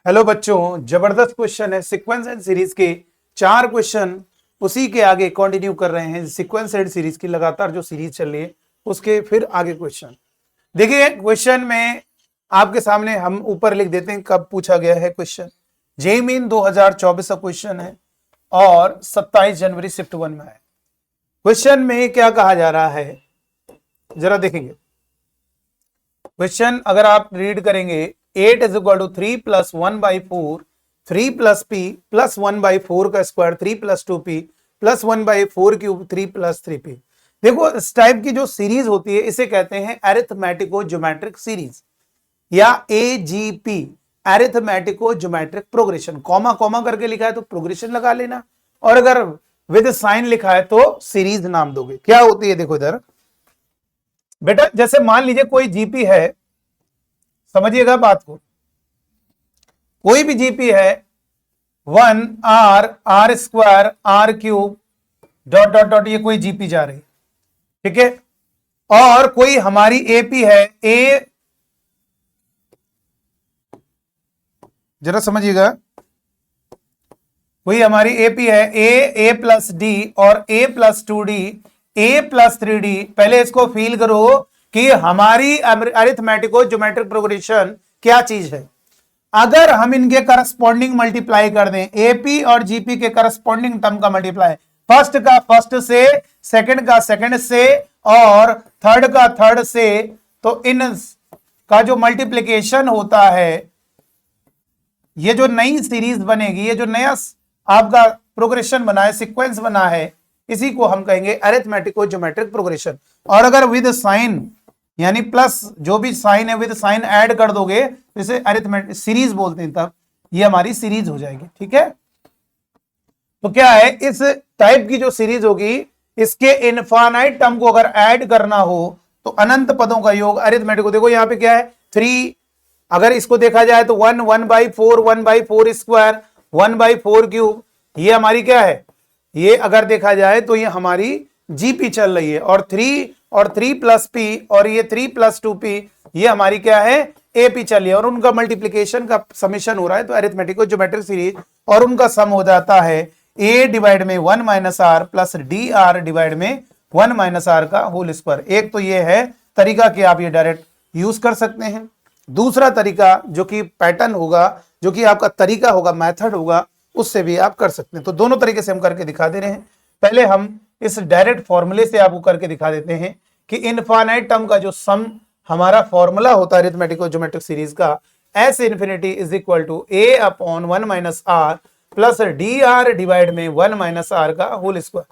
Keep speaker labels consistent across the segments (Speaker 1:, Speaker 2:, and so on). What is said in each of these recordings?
Speaker 1: Hello बच्चों, जबरदस्त question है। सीक्वेंस एंड सीरीज के 4 क्वेश्चन उसी के आगे कंटिन्यू कर रहे हैं। सीक्वेंस एंड सीरीज की लगातार जो सीरीज चल रही है उसके फिर आगे क्वेश्चन देखिए। क्वेश्चन में आपके सामने हम ऊपर लिख देते हैं कब पूछा गया है क्वेश्चन। जेईई मेन 2024 का क्वेश्चन है और 27 जनवरी शिफ्ट 1 में है। क्वेश्चन में क्या कहा जा रहा है जरा देखेंगे। क्वेश्चन अगर आप रीड करेंगे, 8 is equal to 3 plus 1/4, 3 plus P plus 1/4 का square, 3 plus 2p plus 1/4 cube, 3 plus 3p। देखो, इस टाइप की जो सीरीज होती है इसे कहते हैं अरिथमेटिको ज्योमेट्रिक सीरीज या AGP, arithmetico geometric progression. Comma comma करके लिखा है तो प्रोग्रेशन लगा लेना, और अगर विद साइन लिखा है तो सीरीज नाम दोगे। क्या होती है देखो इधर बेटा, जैसे मान लीजिए कोई जीपी है, समझिएगा बात को। कोई भी जीपी है 1 r square r cube dot dot dot, ये कोई जीपी जा रही है, ठीक है। और कोई हमारी एपी है, ए, जरा समझिएगा, कोई हमारी एपी है ए प्लस डी और ए प्लस 2d, ए प्लस 3d। पहले इसको फील करो कि हमारी अरिथमेटिको ज्योमेट्रिक प्रोग्रेशन क्या चीज है। अगर हम इनके करस्पॉन्डिंग मल्टीप्लाई कर दें, एपी और जीपी के करस्पॉन्डिंग टर्म का मल्टीप्लाई, फर्स्ट का फर्स्ट से, सेकंड का सेकंड से और थर्ड का थर्ड से, तो इन का जो मल्टीप्लीकेशन होता है, ये जो नई सीरीज बनेगी, ये जो नया आपका प्रोग्रेशन बना है, सीक्वेंस बना है, इसी को हम कहेंगे अरिथमेटिको ज्योमेट्रिक प्रोग्रेशन। और अगर विद साइन यानी प्लस, जो भी साइन है विद साइन ऐड कर दोगे तो इसे अरिथमेटिक सीरीज बोलते हैं, तब ये हमारी सीरीज हो जाएगी, ठीक है। तो क्या है, इस टाइप की जो सीरीज होगी, इसके इनफाइनाइट टर्म को अगर ऐड करना हो तो अनंत पदों का योग अरिथमेटिको। देखो यहां पे क्या है 3, अगर इसको देखा जाए तो 1/4, 1/4 स्क्वायर, 1/4 क्यूब, ये हमारी क्या है, ये अगर देखा जाए तो ये हमारी जीपी चल रही है। और 3 प्लस पी और ये 3 प्लस 2p, ये हमारी क्या है, एपी चल रही है। और उनका मल्टीप्लीकेशन का समेशन हो रहा है तो अरिथमेटिको ज्योमेट्रिक सीरीज, और उनका सम हो जाता है a डिवाइड में 1 minus R plus D R divide में 1 माइनस आर का होल स्क्वायर। एक तो ये है तरीका कि आप ये डायरेक्ट यूज कर सकते हैं। दूसरा तरीका जो कि पैटर्न होगा, जो कि आपका तरीका होगा, मेथड होगा, उससे भी आप कर सकते हैं। तो दोनों तरीके से हम करके दिखा दे रहे हैं। पहले हम इस डायरेक्ट फॉर्मूले से आपको करके दिखा देते हैं कि इनफाइनाइट टर्म का जो सम हमारा फॉर्मूला होता है अरिथमेटिको ज्योमेट्रिक सीरीज का, S infinity is equal to a upon 1 minus R plus D R divide में 1 माइनस आर का होल स्क्वायर।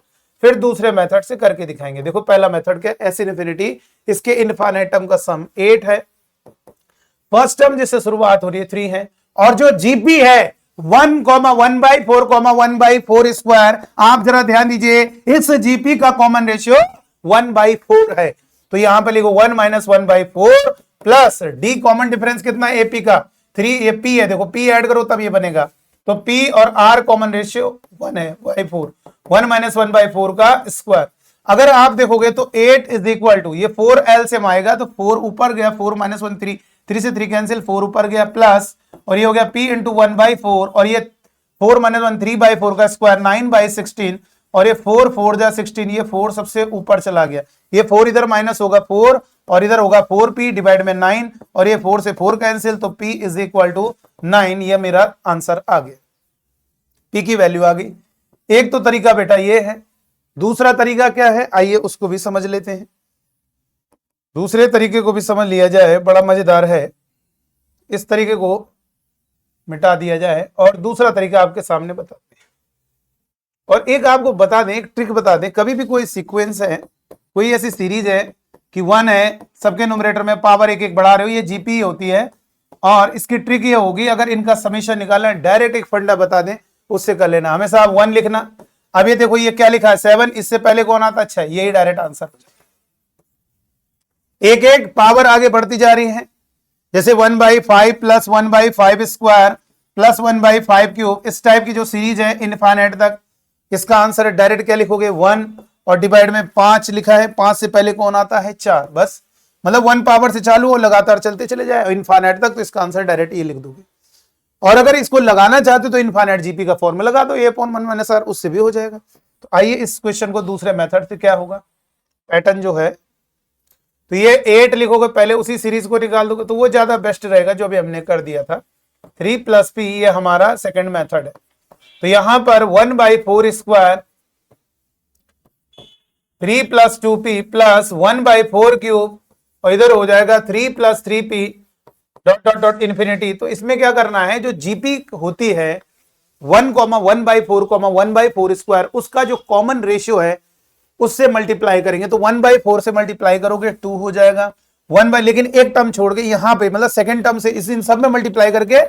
Speaker 1: फिर दूसरे मेथड से करके दिखाएंगे। देखो पहला मेथड क्या, एस इन्फिनिटी, इसके इनफाइनाइट टर्म का सम 8 है, फर्स्ट टर्म जिससे शुरुआत हो रही है 3 है, और जो जीपी है 1,1/4 स्क्वायर, आप जरा ध्यान दीजिए, इस जीपी का कॉमन रेशियो 1/4 है। तो यहां पे लिखो 1 minus 1/4 plus D, common difference कितना है, एपी का 3, ये पी है, देखो पी ऐड करो तब ये बनेगा। तो पी और आर कॉमन रेशियो 1 है, 4, 1 माइनस 1/4 का स्क्वायर। अगर आप देखोगे तो 8 इज इक्वल टू, ये 4 एलसीएम आएगा तो 4 ऊपर गया, 4 माइनस 1 3, 3 से 3 कैंसिल, 4 ऊपर गया प्लस, और ये हो गया p इंटू 1/4, और ये 4 माइनस 1 3/4 का स्क्वायर 9/16, और ये 4 4 जा 16, ये 4 सबसे ऊपर चला गया, ये 4 इधर माइनस होगा 4 और इधर होगा 4p डिवाइड में 9, और ये 4 से 4 कैंसिल, तो p इज इक्वल टू 9। ये मेरा आंसर आ गया, p की वैल्यू आ गई। एक तो तरीका बेटा ये है। दूसरा तरीका क्या है, आइए उसको भी समझ लेते हैं। दूसरे तरीके को भी समझ लिया जाए, बड़ा मजेदार है। इस तरीके को मिटा दिया जाए और दूसरा तरीका आपके सामने बताते हैं। और एक आपको बता दें, एक ट्रिक बता दें, कभी भी कोई सीक्वेंस है, कोई ऐसी सीरीज है कि 1 है, सबके न्यूमरेटर में पावर 1 1 बढ़ा रहे हो, ये जीपी होती है। और इसकी ट्रिक ये होगी, अगर इनका समेशन निकालना है, डायरेक्ट एक फंडा बता दें, उससे कर लेना। हमेशा आप 1 लिखना। अब ये देखो ये क्या लिखा है 7, इससे पहले कौन आता, अच्छा यही डायरेक्ट आंसर हो जाए। एक एक पावर आगे बढ़ती जा रही है, जैसे 1/5 प्लस 1/5 स्क्वायर प्लस 1/5 क्यूब, इस टाइप की जो सीरीज है इनफाइनाइट तक, इसका आंसर डायरेक्ट क्या लिखोगे 1 और डिवाइड में 5 लिखा है, 5 से पहले कौन आता है 4, बस मतलब 1 पावर से चालू और लगातार चलते चले जाए इनफाइनाइट तक, तो इसका आंसर डायरेक्ट ये लिख दोगे। और अगर इसको लगाना चाहते तो इनफाइनाइट जीपी का फॉर्मूला लगा दो A/1 - R, उससे भी हो जाएगा। तो आइए इस क्वेश्चन को दूसरे मेथड से क्या होगा, पैटर्न जो है, तो ये 8 लिखोगे पहले, उसी सीरीज को निकाल दोगे तो वो ज्यादा बेस्ट रहेगा जो अभी हमने कर दिया था। 3 + P ये हमारा सेकंड मेथड है। तो यहां पर 1/4 स्क्वायर 3 + 2P प्लस 1/4 क्यूब, और इधर हो जाएगा 3 + 3P dot dot dot infinity. तो इसमें क्या करना है, जो जीपी होती है 1,1/4, 1/4 स्क्वायर, उसका जो कॉमन रेशियो है उससे मल्टीप्लाई करेंगे। तो 1/4 से मल्टीप्लाई करोगे 2 हो जाएगा, लेकिन एक टर्म छोड़ के यहां पे, मतलब सेकंड टर्म से इन सब में मल्टीप्लाई करके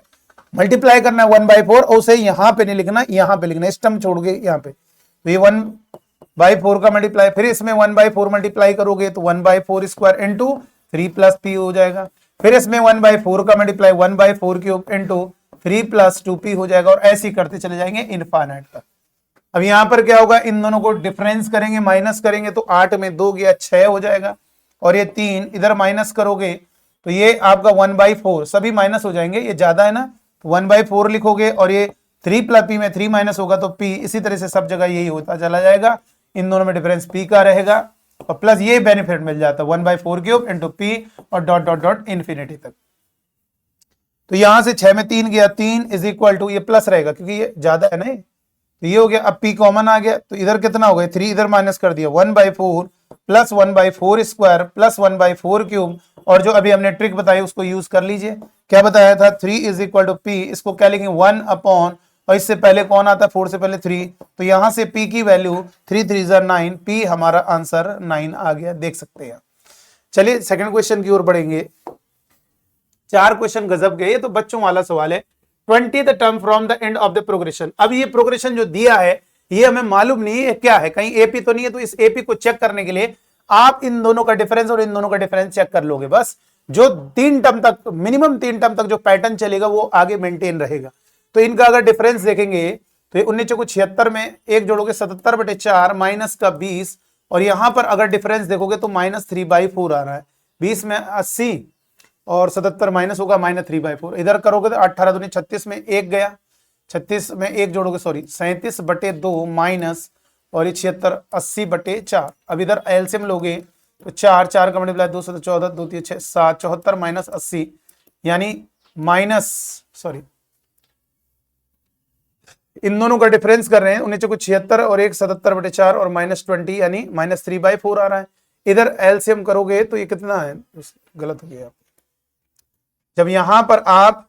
Speaker 1: मल्टीप्लाई करना है 1/4, और उसे यहां पे नहीं लिखना, यहां पे लिखना, इस टर्म छोड़ के यहां पे। तो ये 1/4 का मल्टीप्लाई, फिर इसमें 1/4 मल्टीप्लाई करोगे तो 1/4 स्क्वायर इंटू 3 + P हो जाएगा। फिर इसमें 1/4 का मल्टीप्लाई 1/4 क्यूब इंटू 3 + 2P हो जाएगा, और ऐसे ही करते चले जाएंगे इनफाइनाइट तक। अब यहां पर क्या होगा, इन दोनों को डिफरेंस करेंगे, माइनस करेंगे, तो 8 में 2 गया 6 हो जाएगा, और ये 3 इधर माइनस करोगे तो ये आपका 1/4, सभी माइनस हो जाएंगे, ये ज्यादा है ना, तो 1/4 लिखोगे, और ये 3 + P में 3 माइनस होगा तो P, इसी तरह से सब जगह यही होता चला जाएगा। इन दोनों में डिफरेंस P का रहेगा, और प्लस ये बेनिफिट मिल जाता है 1/4 क्यूब इंटू P और डॉट डॉट डॉट इन्फिनिटी तक। तो यहां से 6 में 3 गया, 3 इज इक्वल टू, ये प्लस रहेगा क्योंकि ये ज्यादा है ना, तो ये हो गया। अब P कॉमन आ गया, तो इधर कितना हो गया, 3 इधर माइनस कर दिया, 1/4 प्लस 1/4 स्क्वायर प्लस 1/4 क्यूब, और जो अभी हमने ट्रिक बताई उसको यूज कर लीजिए। क्या बताया था, 3 इज इक्वल टू P, इसको क्या लिखेंगे 1/, और इससे पहले कौन आता है, 4 से पहले 3, तो यहां से P की वैल्यू 3 3 9, P हमारा आंसर 9 आ गया, देख सकते हैं। चलिए सेकंड क्वेश्चन की ओर बढ़ेंगे। 4 क्वेश्चन गजब गए, तो बच्चों वाला सवाल है। 20th term from the end of the progression. अब ये प्रोग्रेशन जो दिया है ये हमें मालूम नहीं है क्या है, कहीं एपी तो नहीं है, तो इस एपी को चेक करने के लिए आप इन दोनों का डिफरेंस और इन दोनों का डिफरेंस चेक कर लोगे बस। जो 3 टर्म तक, मिनिमम 3 टर्म तक जो पैटर्न चलेगा वो आगे मेंटेन रहेगा। तो इनका अगर डिफरेंस देखेंगे तो 1976 में एक जोड़ोगे 77/4 माइनस का 20, और यहां पर अगर डिफरेंस देखोगे तो -3/4 आ रहा है, 20 में 80 और 77 माइनस होगा -3/4। इधर करोगे तो 18 दूनी 36 में 1 गया, 36 में 1 जोड़ोगे, सॉरी 37/2 माइनस, और ये 76 80/4। अब इधर एलसीएम लोगे तो 4 4 का मल्टीप्लाई 2 7 14 2 3 6 7 74 माइनस 80, यानी माइनस, सॉरी इन दोनों का डिफरेंस कर रहे हैं, 1976 और एक 77/4 और -20, यानी -3/4 आ रहा है। इधर एलसीएम करोगे तो ये कितना है, गलत हो गया। जब यहां पर आप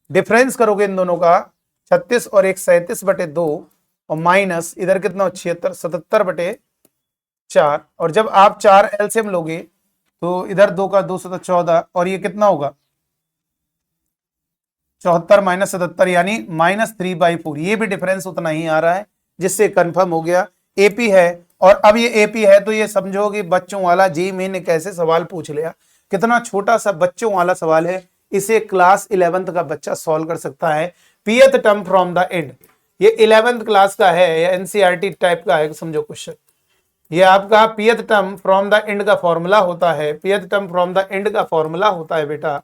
Speaker 1: डिफरेंस करोगे इन दोनों का 36 और एक 37/2 और माइनस इधर कितना 76 77/4, और जब आप 4 एलसीएम लोगे तो इधर 2 का 2 तो 14, और ये कितना होगा 74 माइनस 77, यानी -3/4। ये भी डिफरेंस उतना ही आ रहा है, जिससे कंफर्म हो गया एपी है। और अब ये एपी है तो ये समझो कि बच्चों वाला जी मैंने कैसे सवाल पूछ लिया, कितना छोटा सा बच्चों वाला सवाल है, इसे क्लास 11th का बच्चा सॉल्व कर सकता है। पीएथ टर्म फ्रॉम द एंड, ये 11th क्लास का है, या एनसीईआरटी टाइप का है, समझो क्वेश्चन। ये आपका पीएथ टर्म फ्रॉम द एंड का फॉर्मूला होता है, पीएथ टर्म फ्रॉम द एंड का फॉर्मूला होता है बेटा,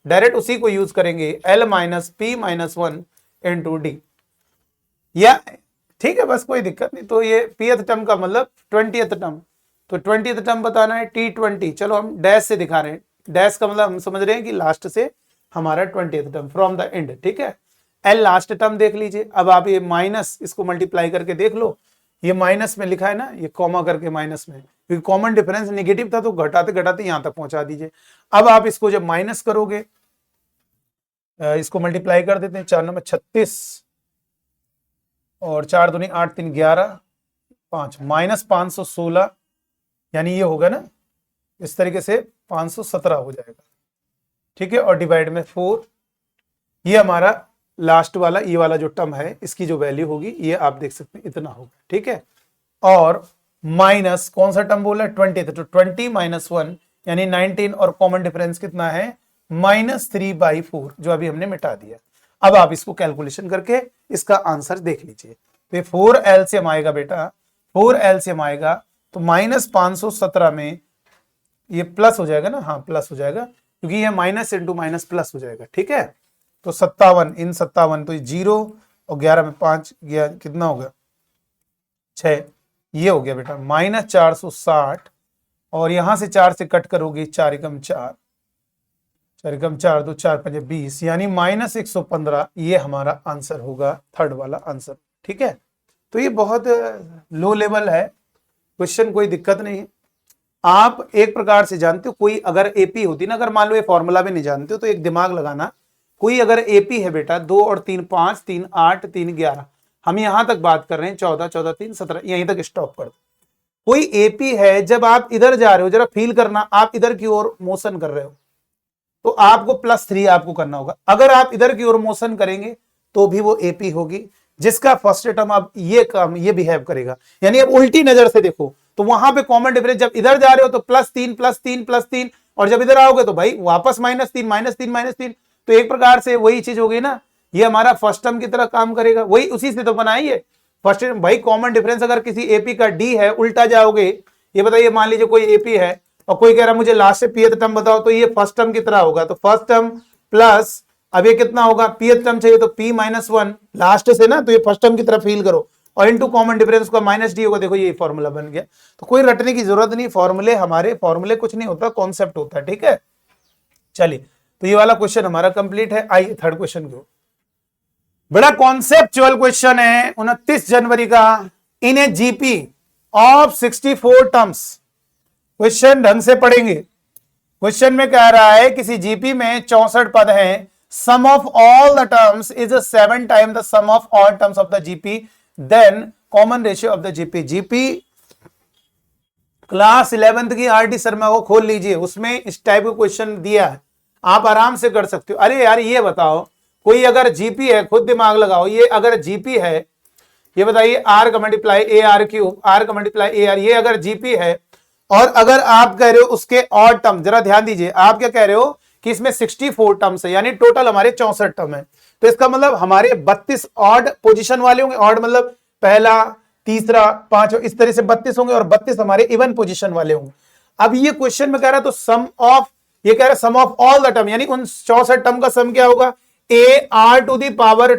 Speaker 1: डायरेक्ट उसी को यूज करेंगे, L - P - 1 × D, या ठीक है, बस कोई दिक्कत नहीं। तो ये पीएथ टर्म का मतलब 20th टर्म, तो 20th टर्म बताना है T20, चलो हम डैश से दिखा रहे हैं, डैश का मतलब हम समझ रहे हैं कि लास्ट से हमारा 20th term from the end, ठीक है। एल लास्ट टर्म देख लीजिए। अब आप ये माइनस, इसको मल्टीप्लाई करके देख लो, ये माइनस में लिखा है ना, ये कॉमा करके माइनस में, क्योंकि कॉमन डिफरेंस नेगेटिव था तो घटाते घटाते यहां तक पहुंचा दीजिए। अब आप इसको जब माइनस करोगे, इसको मल्टीप्लाई कर देते हैं, 4 9 36 और 4 दूनी 8 3 11 5 -516, यानी ये होगा ना इस तरीके से 517 हो जाएगा, ठीक है। और डिवाइड में 4, ये हमारा लास्ट वाला, ये वाला जो टर्म है इसकी जो वैल्यू होगी ये आप देख सकते हैं इतना होगा, ठीक है। और माइनस कौन सा टर्म बोला 20, तो 20 - 1 यानी 19, और कॉमन डिफरेंस कितना है -3/4, जो अभी हमने मिटा दिया। अब आप इसको कैलकुलेशन करके इसका आंसर देख लीजिए। तो 4 एलसीएम आएगा बेटा, 4 एलसीएम आएगा तो -517 में ये प्लस हो जाएगा ना, हाँ प्लस हो जाएगा, क्योंकि ये माइनस इंटू माइनस प्लस हो जाएगा, ठीक है। तो 57, इन 57 तो 0 और 11 में 5 गया, कितना हो गया 6, ये हो गया बेटा -460। और यहां से 4 से कट करोगे 4 एकम 4, 4 एकम 4 तो 4 5 20, यानी -115। ये हमारा आंसर होगा, थर्ड वाला आंसर। ठीक है, तो ये बहुत लो लेवल है क्वेश्चन, कोई दिक्कत नहीं है। आप एक प्रकार से जानते हो, कोई अगर एपी होती ना, अगर मान लो ये फॉर्मूला भी नहीं जानते हो तो एक दिमाग लगाना, कोई अगर एपी है बेटा 2 और 3 5, 3 8, 3 11, हम यहां तक बात कर रहे हैं 14 14 3 17, यहीं तक स्टॉप कर दो। कोई एपी है, जब आप इधर जा रहे हो, जरा फील करना, आप इधर की ओर मोशन कर रहे हो तो आपको +3 आपको करना होगा। अगर आप इधर की ओर मोशन करेंगे तो भी वो एपी होगी, जिसका फर्स्ट टर्म अब ये काम ये बिहेव करेगा। यानी अब उल्टी नजर से देखो तो वहां पे कॉमन डिफरेंस, जब इधर जा रहे हो तो +3 +3 +3, और जब इधर आओगे तो भाई वापस -3 -3 -3। तो एक प्रकार से वही चीज होगी ना, ये हमारा फर्स्ट टर्म की तरह काम करेगा, वही उसी से तो बनाई है फर्स्ट टर्म। भाई कॉमन डिफरेंस अगर किसी एपी का डी है, उल्टा जाओगे, ये बताइए मान लीजिए कोई एपी है और कोई कह रहा है मुझे लास्ट से पीएथ टर्म बताओ, तो ये फर्स्ट टर्म की तरह होगा। तो फर्स्ट टर्म प्लस, अब ये कितना होगा, पीएथ टर्म चाहिए तो P-1 लास्ट से ना, तो ये फर्स्ट टर्म की तरह फील करो, और इनटू कॉमन डिफरेंस का -d होगा। देखो ये फॉर्मूला बन गया, तो कोई रटने की जरूरत नहीं, फॉर्मूले हमारे फॉर्मूले कुछ नहीं होता, कॉन्सेप्ट होता है। ठीक है, चलिए, तो ये वाला क्वेश्चन हमारा कंप्लीट है। आइए थर्ड क्वेश्चन को, बड़ा कॉन्सेप्चुअल क्वेश्चन है, 29 जनवरी का। In a GP of 64 terms, question ढंग से पढ़ेंगे। क्वेश्चन में कह रहा है किसी जीपी में 64 पद हैं, sum of all the terms is 7 time the sum of all terms of the GP, then common ratio of the GP. GP class 11th की आरटी शर्मा को खोल लीजिए, उसमें इस टाइप का क्वेश्चन दिया है, आप आराम से कर सकते हो। अरे यार ये बताओ, कोई अगर जीपी है, खुद दिमाग लगाओ, ये अगर जीपी है, ये बताइए r का multiply A R cube, r का मल्टीप्लाई ए आर, ये अगर जीपी है, और अगर आप कह रहे हो उसके ऑड टर्म, जरा ध्यान दीजिए, आप क्या कह रहे हो कि इसमें 64 टर्म्स है, यानी टोटल हमारे 64 टर्म है, तो इसका मतलब हमारे 32 ऑड पोजीशन वाले होंगे। ऑड मतलब पहला, तीसरा, पांचवा, इस तरह से 32 होंगे, और 32 हमारे इवन पोजीशन वाले होंगे। अब ये क्वेश्चन में कह रहा है तो सम ऑफ, ये कह रहा है सम ऑफ ऑल द टर्म, यानी उन 64 टर्म का सम क्या होगा, AR⁴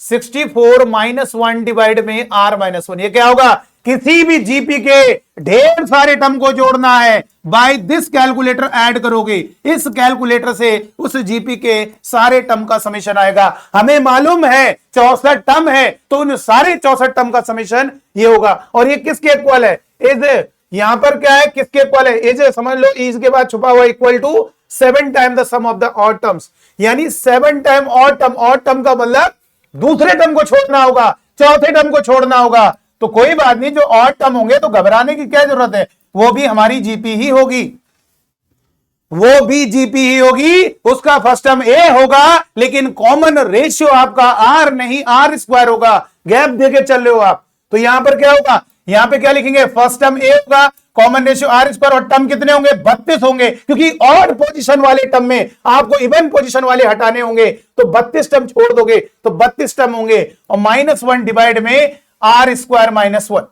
Speaker 1: 64 -1 डिवाइड में R-1, ये क्या होगा, किसी भी जीपी के ढेर सारे टर्म को जोड़ना है, बाय दिस कैलकुलेटर ऐड करोगे, इस कैलकुलेटर से उस जीपी के सारे टर्म का समेशन आएगा। हमें मालूम है 64 टर्म है, तो उन सारे 64 टर्म का समेशन ये होगा। और ये किसके इक्वल है, इज, यहां पर क्या है, किसके इक्वल है, इज, समझ लो, इज के बाद छुपा हुआ equal to 7 time the sum of the odd terms, यानी 7 time odd term. Odd term का मतलब दूसरे टर्म को छोड़ना होगा, चौथे टर्म को छोड़ना होगा। तो कोई बात नहीं, जो ऑड टर्म होंगे तो घबराने की क्या जरूरत है, वो भी हमारी जीपी ही होगी, वो भी जीपी ही होगी, उसका फर्स्ट टर्म ए होगा, लेकिन कॉमन रेशियो आपका आर नहीं R² होगा। गैप देके चल रहे हो आप, तो यहां पर क्या होगा, यहां पे क्या लिखेंगे, फर्स्ट टर्म ए होगा, कॉमन रेशियो R², और टर्म कितने होंगे, 32 होंगे, क्योंकि ऑड पोजीशन वाले टर्म में आपको इवन पोजीशन वाले हटाने होंगे, तो 32 टर्म छोड़ दोगे तो 32 टर्म होंगे, और -1 डिवाइड में R² -1,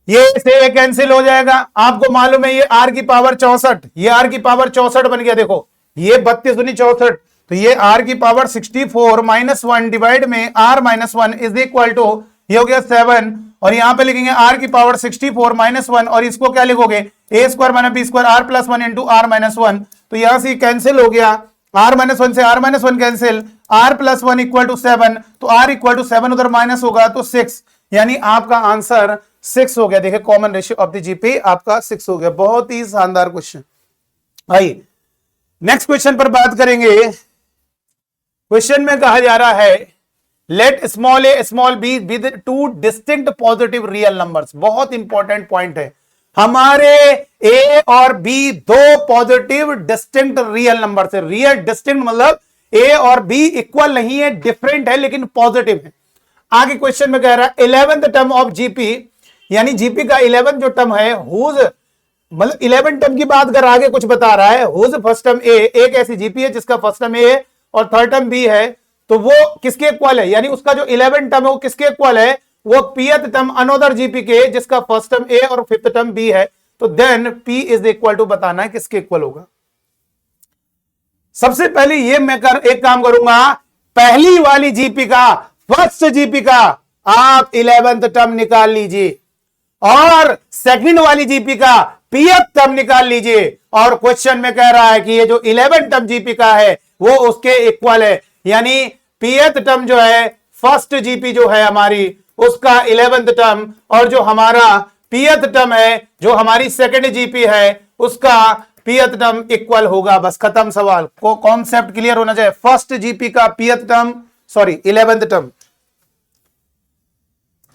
Speaker 1: ये से कैंसिल हो जाएगा। आपको मालूम है ये R की पावर 64, ये R की पावर 64 बन गया, देखो ये 32 दूनी 64, तो ये R की पावर 64 -1 डिवाइड में R-1 इज इक्वल टू, ये हो गया 7, और यहां पे लिखेंगे R की पावर 64 -1, और इसको क्या लिखोगे, A² - B² R+1 into R-1, तो यहां से कैंसिल हो गया, R-1 से R-1 cancel, R+1 equal to 7, तो R इक्वल टू 7 उधर माइनस होगा तो 6, यानी आपका आंसर 6 हो गया। देखिए common ratio of the GP आपका 6 हो गया। बहुत ही शानदार क्वेश्चन। आइए नेक्स्ट क्वेश्चन पर बात करेंगे। क्वेश्चन में कहा जा रहा है let small A small be with 2 distinct positive real numbers. बहुत इंपॉर्टेंट पॉइंट है, हमारे ए और बी दो पॉजिटिव डिस्टिंक्ट रियल नंबर से। रियल डिस्टिंक्ट मतलब ए और बी इक्वल नहीं है, डिफरेंट है, लेकिन पॉजिटिव है। आगे क्वेश्चन में कह रहा है 11th टर्म ऑफ जीपी, यानी जीपी का 11 जो टर्म है, हुज, मतलब 11 टर्म की बात कर आगे कुछ बता रहा है, हुज फर्स्ट टर्म ए, एक ऐसी जीपी है जिसका फर्स्ट टर्म ए है और थर्ड टर्म बी है, तो वो किसके इक्वल है, यानी उसका जो 11 टर्म है वो किसके इक्वल है, वो पीएथ टर्म अनदर जीपी के जिसका फर्स्ट टर्म ए और फिफ्थ टर्म बी है। तो then P is equal to बताना है किसके इक्वल होगा। सबसे पहले ये मैं एक काम करूंगा, पहली वाली जीपी का, फर्स्ट जीपी का आप 11th टर्म निकाल लीजिए और सेकंड वाली जीपी का pth टर्म निकाल लीजिए। और क्वेश्चन में कह रहा है कि ये जो 11th टर्म जीपी का है वो उसके इक्वल है, यानी pth टर्म जो है फर्स्ट जीपी जो है हमारी उसका 11th टर्म, और जो हमारा pth टर्म है जो हमारी सेकंड जीपी है उसका pth टर्म इक्वल होगा। बस खत्म सवाल को, कॉन्सेप्ट क्लियर होना चाहिए। फर्स्ट जीपी का pth term, sorry 11th term,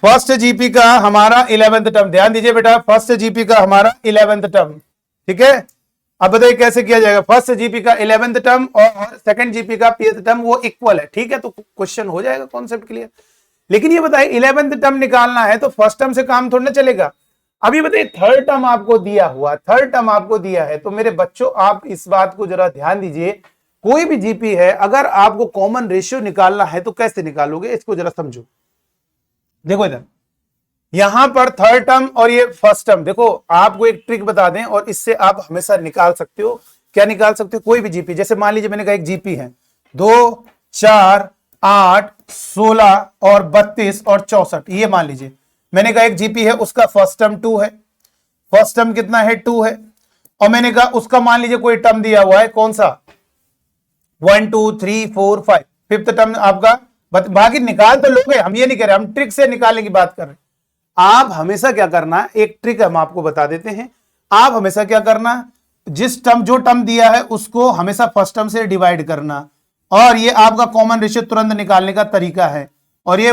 Speaker 1: first GP का हमारा 11th टर्म, ध्यान दीजिए बेटा, फर्स्ट जीपी का हमारा 11th टर्म, ठीक है। अब बताइए कैसे किया जाएगा, फर्स्ट जीपी का 11th टर्म और सेकंड जीपी का pth टर्म वो इक्वल है, ठीक है, तो क्वेश्चन हो जाएगा, कॉन्सेप्ट क्लियर। लेकिन ये बताइए 11th टर्म निकालना है तो फर्स्ट टर्म से काम थोड़ा ना चलेगा। अब ये बताइए थर्ड टर्म आपको दिया हुआ, थर्ड टर्म आपको दिया है, तो मेरे बच्चों आप इस बात को जरा ध्यान दीजिए, कोई भी जीपी है अगर आपको कॉमन रेशियो निकालना है तो कैसे निकालोगे, इसको जरा समझो। देखो इधर यहां पर थर्ड टर्म और ये फर्स्ट टर्म, देखो आपको एक ट्रिक बता दें और इससे आप हमेशा निकाल सकते हो। क्या निकाल सकते हो, कोई भी जीपी, जैसे मान लीजिए मैंने कहा एक जीपी है 2, 4, 8, 16 और 32 और 64, ये मान लीजिए मैंने कहा एक जीपी है उसका फर्स्ट टर्म 2 है, फर्स्ट टर्म कितना है 2 है, और मैंने कहा उसका मान लीजिए कोई टर्म दिया हुआ है कौन सा 1 2 3 4 5, फिफ्थ टर्म आपका, बाकी निकाल तो लोगे, हम ये नहीं कह रहे, हम ट्रिक से निकालने की बात कर रहे हैं। आप हमेशा क्या करना, एक ट्रिक हम आपको बता देते हैं, आप हमेशा क्या करना, जिस टर्म जो टर्म दिया है उसको हमेशा फर्स्ट टर्म से डिवाइड करना, और ये आपका कॉमन रेशियो तुरंत निकालने का तरीका है। और ये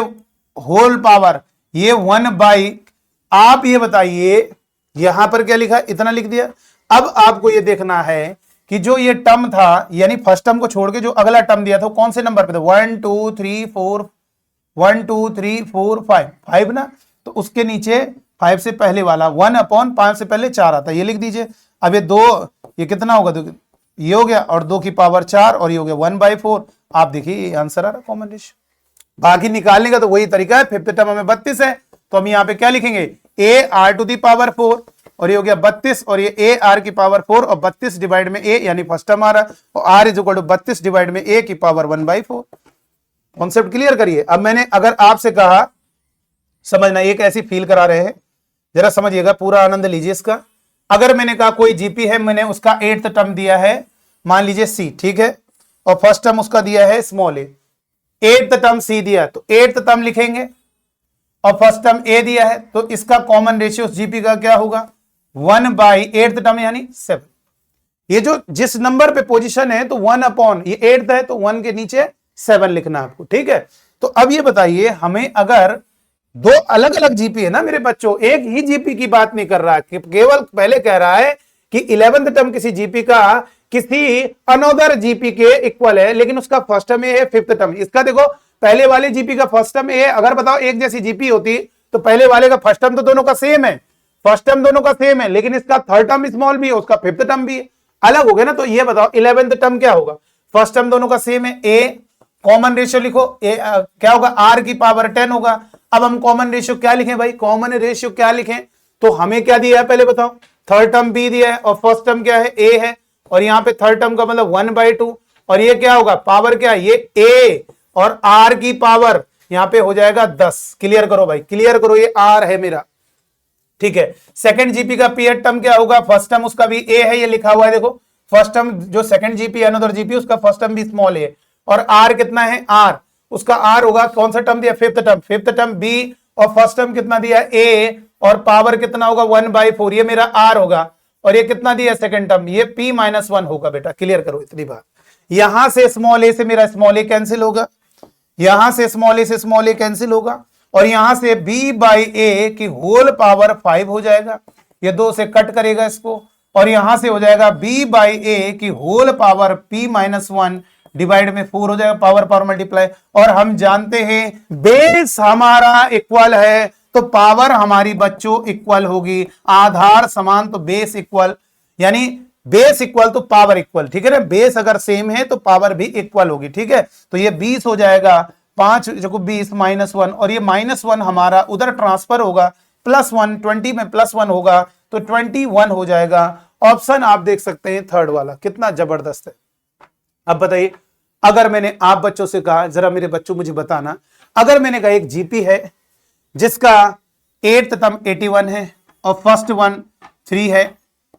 Speaker 1: होल पावर ये 1/, आप ये बताइए यहां पर क्या लिखा, इतना लिख दिया। अब आपको ये देखना है कि जो ये टर्म था, यानी फर्स्ट टर्म को छोड़ के जो अगला टर्म दिया था वो कौन से नंबर पे था, 1 2 3 4, 1 2 3 4 5, 5 ना, तो उसके नीचे 5 से पहले वाला 1/5 से पहले 4 आता है, ये लिख दीजिए। अब ये 2, ये कितना होगा, ये हो गया, और 2 की पावर 4 और ये हो गया 1/4। आप देखिए ये आंसर आ रहा कॉमन रेशियो। बाकी निकालने का तो वही तरीका है, फिफ्थ टर्म हमें 32 है तो हम यहाँ पे क्या लिखेंगे AR⁴, और ये हो गया 32, और ये AR की पावर 4 और 32 डिवाइड में A, यानी फर्स्ट टर्म आ रहा है, और R = 32 डिवाइड में A की पावर 1/4। कॉन्सेप्ट क्लियर करिए। अब मैंने अगर आपसे कहा, समझना, एक ऐसी फील करा रहे हैं, जरा समझिएगा, पूरा आनंद लीजिए इसका। अगर मैंने कहा कोई जीपी है, मैंने उसका 8th टर्म दिया है मान लीजिए C, ठीक है, और फर्स्ट टर्म उसका दिया है small a, 8th term C दिया तो 8th टर्म लिखेंगे, और फर्स्ट टर्म A दिया है तो इसका कॉमन रेशियो जीपी का क्या होगा 1/8th टर्म यानी 7। ये जो जिस नंबर पे पोजीशन है तो 1/, ये 8th है तो 1 के नीचे 7 लिखना आपको, ठीक है। तो अब ये बताइए, हमें अगर दो अलग अलग जीपी है ना मेरे बच्चों, एक ही जीपी की बात नहीं कर रहा है, केवल पहले कह रहा है कि 11th टर्म किसी जीपी का किसी अनदर जीपी के इक्वल है, लेकिन उसका फर्स्ट टर्म है, फिफ्थ टर्म इसका, देखो पहले वाले जीपी का फर्स्ट टर्म है, अगर बताओ एक जैसी जीपी होती तो पहले वाले का फर्स्ट टर्म तो दोनों का सेम है, फर्स्ट टर्म दोनों का सेम है, लेकिन इसका थर्ड टर्म स्मॉल भी है, उसका फिफ्थ टर्म भी है, अलग हो गया ना। तो ये बताओ 11th टर्म क्या होगा, फर्स्ट टर्म दोनों का सेम है, A कॉमन रेशियो लिखो, क्या होगा R की पावर 10 होगा। अब हम कॉमन रेशियो क्या लिखें भाई, कॉमन रेशियो क्या लिखें, तो हमें क्या दिया है पहले बताओ, थर्ड टर्म B दिया है और फर्स्ट टर्म क्या है A है, और यहाँ पे थर्ड टर्म का मतलब 1/2, और ये क्या होगा पावर क्या है, ये A और R की पावर यहाँ पे हो जाएगा 10। क्लियर करो भाई, क्लियर करो, ये R है मेरा, ठीक है। सेकंड जीपी का पीएड टर्म क्या होगा, फर्स्ट टर्म उसका भी A है, ये लिखा हुआ है देखो, फर्स्ट टर्म जो सेकंड जीपी है अनदर जीपी उसका फर्स्ट टर्म भी स्मॉल है, और R कितना है R, उसका R होगा, कौन सा टर्म दिया fifth term, fifth term B, और फर्स्ट टर्म कितना दिया A, और पावर कितना होगा 1/4, ये मेरा R होगा, और ये कितना दिया सेकंड टर्म, ये P-1 होगा बेटा। क्लियर करो इतनी बात। यहां से स्मॉल a से मेरा स्मॉल a कैंसिल होगा, यहां से स्मॉल a से स्मॉल a कैंसिल होगा, और यहां से B/A की होल पावर 5 हो जाएगा, ये 2 से कट करेगा इसको, और यहां से हो जाएगा B/A की होल पावर P-1 डिवाइड में 4 हो जाएगा, पावर पावर मल्टीप्लाई। और हम जानते हैं बेस हमारा इक्वल है तो पावर हमारी बच्चों इक्वल होगी, आधार समान तो बेस इक्वल, यानी बेस इक्वल तो पावर इक्वल, ठीक है ना, बेस अगर सेम है तो पावर भी इक्वल होगी, ठीक है। तो ये 20 हो जाएगा, 5 को 20 -1, और ये -1 हमारा उधर ट्रांसफर होगा, +1 20 में +1 होगा तो 21 हो जाएगा। ऑप्शन आप देख सकते हैं थर्ड वाला, कितना जबरदस्त है। अब बताइए, अगर मैंने आप बच्चों से कहा, जरा मेरे बच्चों मुझे बताना, अगर मैंने कहा एक जीपी है जिसका 8th टर्म 81 है और फर्स्ट वन 3 है,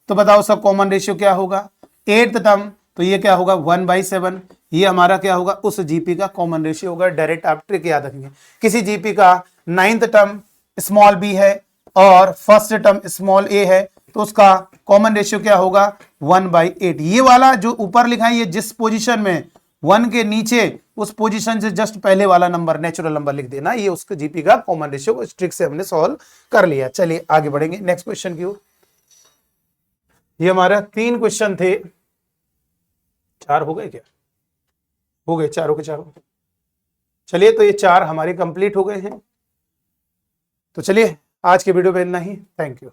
Speaker 1: तो बताओ उसका कॉमन रेशियो क्या होगा? 8th टर्म तो ये क्या होगा 1/7, ये हमारा क्या होगा उस जीपी का कॉमन रेशियो होगा। डायरेक्ट आप ट्रिक याद रखेंगे। किसी जीपी का 9th टर्म स्मॉल बी है और फर्स्ट टर्म स्मॉल ए है, तो उसका कॉमन रेशियो क्या होगा 1/8। ये वाला जो ऊपर लिखा है ये जिस पोजीशन में 1 के नीचे उस पोजीशन से जस्ट पहले वाला नंबर नेचुरल नंबर लिख देना, ये उसके जीपी का कॉमन रेशियो। इस ट्रिक से हमने सॉल्व कर लिया। चलिए आगे बढ़ेंगे नेक्स्ट क्वेश्चन की ओर। ये हमारा 3 क्वेश्चन थे, 4 हो गए क्या? हो गए, चारों के चारों। चलिए तो ये 4 हमारे कंप्लीट हो गए हैं। तो चलिए आज के वीडियो में इतना ही। Thank you.